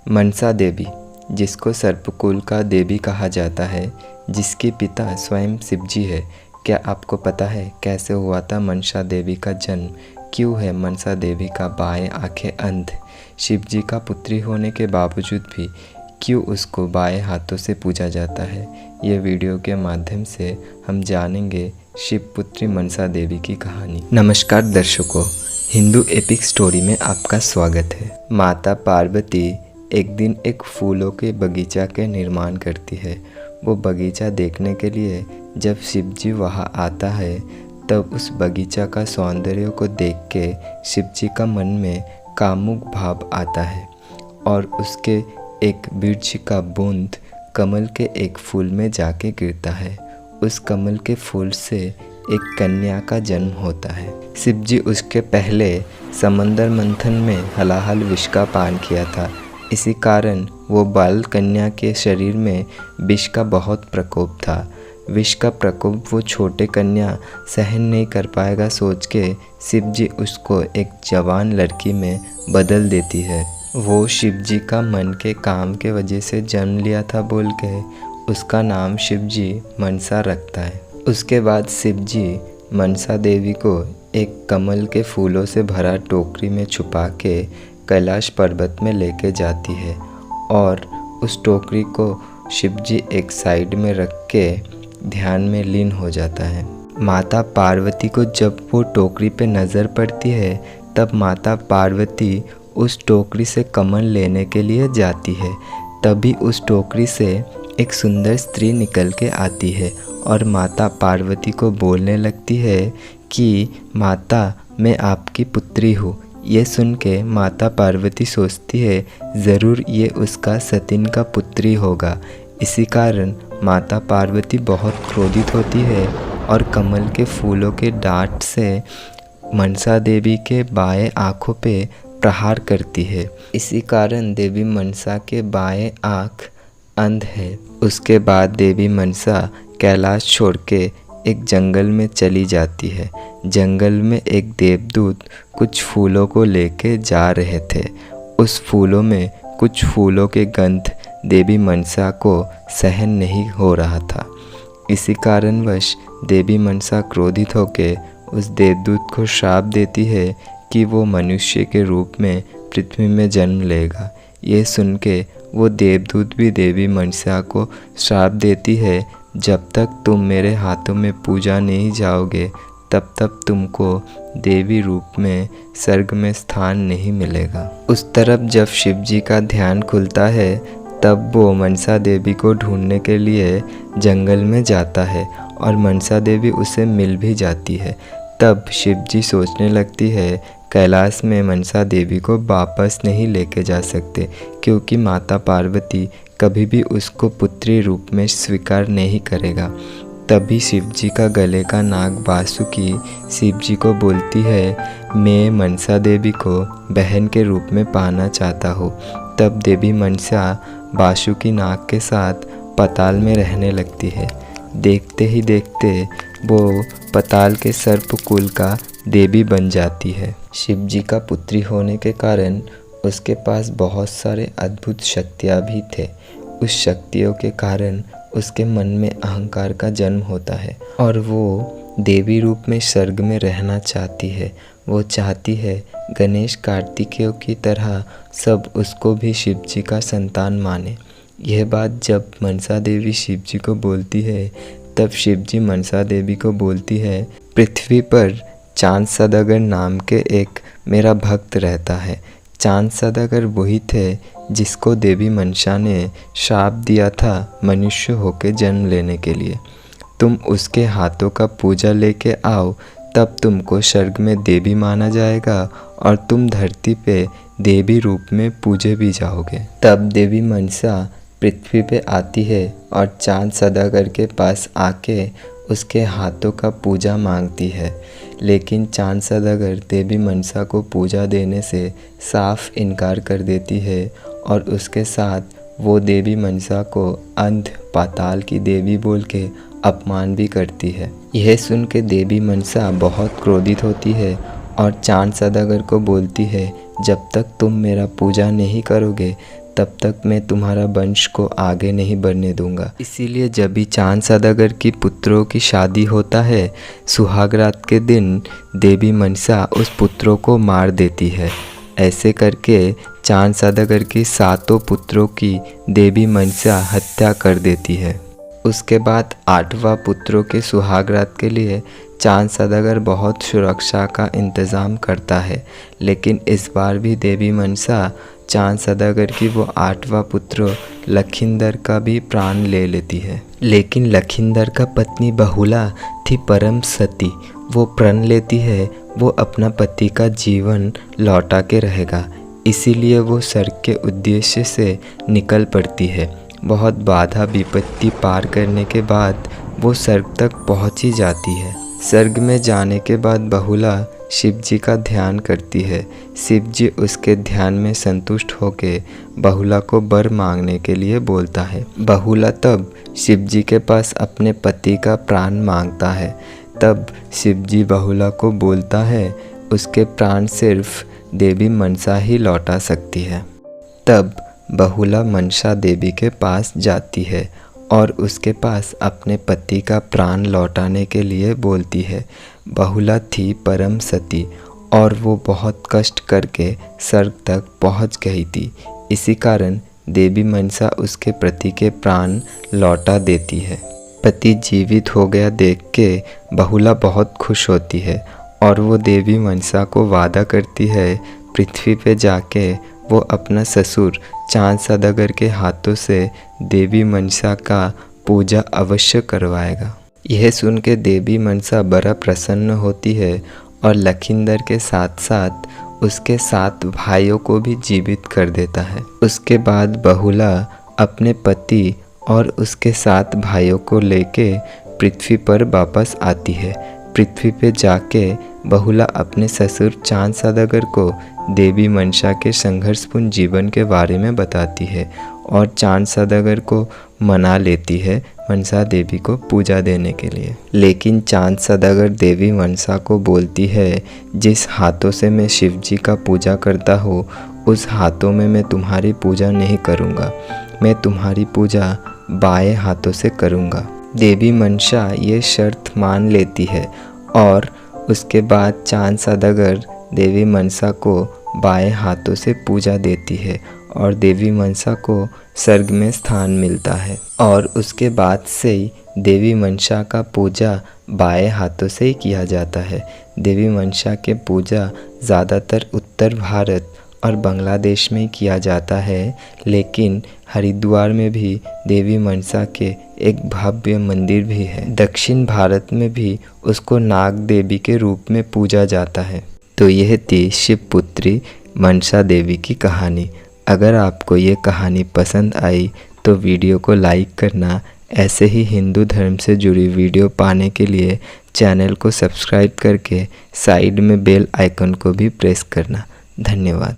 मनसा देवी, जिसको सर्पकुल का देवी कहा जाता है, जिसके पिता स्वयं शिवजी है। क्या आपको पता है कैसे हुआ था मनसा देवी का जन्म? क्यों है मनसा देवी का बाएं आंखें अंध? शिवजी का पुत्री होने के बावजूद भी क्यों उसको बाएं हाथों से पूजा जाता है? ये वीडियो के माध्यम से हम जानेंगे शिवपुत्री मनसा देवी की कहानी। नमस्कार दर्शकों, हिंदू एपिक स्टोरी में आपका स्वागत है। माता पार्वती एक दिन एक फूलों के बगीचा के निर्माण करती है। वो बगीचा देखने के लिए जब शिवजी वहाँ आता है, तब उस बगीचा का सौंदर्य को देख के शिवजी का मन में कामुक भाव आता है और उसके एक बीज का बूंद कमल के एक फूल में जाके गिरता है। उस कमल के फूल से एक कन्या का जन्म होता है। शिवजी उसके पहले समंदर मंथन में हलाहल विष का पान किया था। इसी कारण वो बाल कन्या के शरीर में विष का बहुत प्रकोप था। विष का प्रकोप वो छोटे कन्या सहन नहीं कर पाएगा सोच के शिवजी उसको एक जवान लड़की में बदल देती है। वो शिवजी का मन के काम के वजह से जन्म लिया था बोल के उसका नाम शिवजी मनसा रखता है। उसके बाद शिवजी मनसा देवी को एक कमल के फूलों से भरा टोकरी में छुपा के कैलाश पर्वत में लेके जाती है और उस टोकरी को शिवजी एक साइड में रख के ध्यान में लीन हो जाता है। माता पार्वती को जब वो टोकरी पे नज़र पड़ती है, तब माता पार्वती उस टोकरी से कमल लेने के लिए जाती है। तभी उस टोकरी से एक सुंदर स्त्री निकल के आती है और माता पार्वती को बोलने लगती है कि माता, मैं आपकी पुत्री हूँ। ये सुन के माता पार्वती सोचती है ज़रूर ये उसका सतीन का पुत्री होगा। इसी कारण माता पार्वती बहुत क्रोधित होती है और कमल के फूलों के डांट से मनसा देवी के बाएं आँखों पे प्रहार करती है। इसी कारण देवी मनसा के बाएं आँख अंध है। उसके बाद देवी मनसा कैलाश छोड़ के एक जंगल में चली जाती है। जंगल में एक देवदूत कुछ फूलों को लेके जा रहे थे। उस फूलों में कुछ फूलों के गंध देवी मनसा को सहन नहीं हो रहा था। इसी कारणवश देवी मनसा क्रोधित होकर उस देवदूत को श्राप देती है कि वो मनुष्य के रूप में पृथ्वी में जन्म लेगा। ये सुन के वो देवदूत भी देवी मनसा को श्राप देती है, जब तक तुम मेरे हाथों में पूजा नहीं जाओगे तब तक तुमको देवी रूप में स्वर्ग में स्थान नहीं मिलेगा। उस तरफ जब शिवजी का ध्यान खुलता है, तब वो मनसा देवी को ढूंढने के लिए जंगल में जाता है और मनसा देवी उसे मिल भी जाती है। तब शिवजी सोचने लगती है कैलाश में मनसा देवी को वापस नहीं लेके जा सकते, क्योंकि माता पार्वती कभी भी उसको पुत्री रूप में स्वीकार नहीं करेगा। तभी शिवजी का गले का नाग बासुकी शिवजी को बोलती है, मैं मनसा देवी को बहन के रूप में पाना चाहता हूँ। तब देवी मनसा बासुकी नाग के साथ पाताल में रहने लगती है। देखते ही देखते वो पाताल के सर्पकुल का देवी बन जाती है। शिवजी का पुत्री होने के कारण उसके पास बहुत सारे अद्भुत शक्तियाँ भी थे। उस शक्तियों के कारण उसके मन में अहंकार का जन्म होता है और वो देवी रूप में स्वर्ग में रहना चाहती है। वो चाहती है गणेश कार्तिकेय की तरह सब उसको भी शिवजी का संतान माने। यह बात जब मनसा देवी शिवजी को बोलती है, तब शिवजी मनसा देवी को बोलती है, पृथ्वी पर चांद सदागर नाम के एक मेरा भक्त रहता है। चांद सदागर वही थे जिसको देवी मनसा ने श्राप दिया था मनुष्य होके जन्म लेने के लिए। तुम उसके हाथों का पूजा लेके आओ, तब तुमको स्वर्ग में देवी माना जाएगा और तुम धरती पे देवी रूप में पूजे भी जाओगे। तब देवी मनसा पृथ्वी पे आती है और चांद सदागर के पास आके उसके हाथों का पूजा मांगती है, लेकिन चांद सदागर देवी मनसा को पूजा देने से साफ इनकार कर देती है और उसके साथ वो देवी मनसा को अंध पाताल की देवी बोल के अपमान भी करती है। यह सुन के देवी मनसा बहुत क्रोधित होती है और चांद सदागर को बोलती है, जब तक तुम मेरा पूजा नहीं करोगे तब तक मैं तुम्हारा वंश को आगे नहीं बढ़ने दूंगा। इसीलिए जब भी चांद सौदागर की पुत्रों की शादी होता है, सुहाग रात के दिन देवी मनसा उस पुत्रों को मार देती है। ऐसे करके चांद सौदागर की 7 पुत्रों की देवी मनसा हत्या कर देती है। उसके बाद 8वां पुत्रों के सुहाग रात के लिए चांद सौदागर बहुत सुरक्षा का इंतज़ाम करता है, लेकिन इस बार भी देवी मनसा चांद सौदागर की वो 8वां पुत्र लखिंदर का भी प्राण ले लेती है। लेकिन लखिंदर का पत्नी बहुला थी परम सती। वो प्रण लेती है वो अपना पति का जीवन लौटा के रहेगा, इसीलिए वो स्वर्ग के उद्देश्य से निकल पड़ती है। बहुत बाधा विपत्ति पार करने के बाद वो स्वर्ग तक पहुंच ही जाती है। स्वर्ग में जाने के बाद बहुला शिव जी का ध्यान करती है। शिव जी उसके ध्यान में संतुष्ट होकर बहुला को वर मांगने के लिए बोलता है। बहुला तब शिव जी के पास अपने पति का प्राण मांगता है। तब शिव जी बहुला को बोलता है उसके प्राण सिर्फ देवी मनसा ही लौटा सकती है। तब बहुला मनसा देवी के पास जाती है और उसके पास अपने पति का प्राण लौटाने के लिए बोलती है। बहुला थी परम सती और वो बहुत कष्ट करके स्वर्ग तक पहुंच गई थी। इसी कारण देवी मनसा उसके पति के प्राण लौटा देती है। पति जीवित हो गया देख के बहुला बहुत खुश होती है और वो देवी मनसा को वादा करती है पृथ्वी पे जाके वो अपना ससुर चांद सौदागर के हाथों से देवी मनसा का पूजा अवश्य करवाएगा। यह सुन के देवी मनसा बड़ा प्रसन्न होती है और लखिंदर के साथ साथ उसके 7 भाइयों को भी जीवित कर देता है। उसके बाद बहुला अपने पति और उसके 7 भाइयों को लेके पृथ्वी पर वापस आती है। पृथ्वी पे जाके बहुला अपने ससुर चांद सौदागर को देवी मनसा के संघर्षपूर्ण जीवन के बारे में बताती है और चांद सौदागर को मना लेती है मनसा देवी को पूजा देने के लिए। लेकिन चांद सौदागर देवी मनसा को बोलती है जिस हाथों से मैं शिव जी का पूजा करता हूँ उस हाथों में मैं तुम्हारी पूजा नहीं करूँगा, मैं तुम्हारी पूजा बाएं हाथों से करूँगा। देवी मनसा ये शर्त मान लेती है और उसके बाद चांद सौदागर देवी मनसा को बाएं हाथों से पूजा देती है और देवी मनसा को स्वर्ग में स्थान मिलता है। और उसके बाद से ही देवी मनसा का पूजा बाएं हाथों से ही किया जाता है। देवी मनसा के पूजा ज़्यादातर उत्तर भारत और बांग्लादेश में किया जाता है, लेकिन हरिद्वार में भी देवी मनसा के एक भव्य मंदिर भी है। दक्षिण भारत में भी उसको नाग देवी के रूप में पूजा जाता है। तो यह थी शिवपुत्री मनसा देवी की कहानी। अगर आपको ये कहानी पसंद आई तो वीडियो को लाइक करना। ऐसे ही हिंदू धर्म से जुड़ी वीडियो पाने के लिए चैनल को सब्सक्राइब करके साइड में बेल आइकन को भी प्रेस करना। धन्यवाद।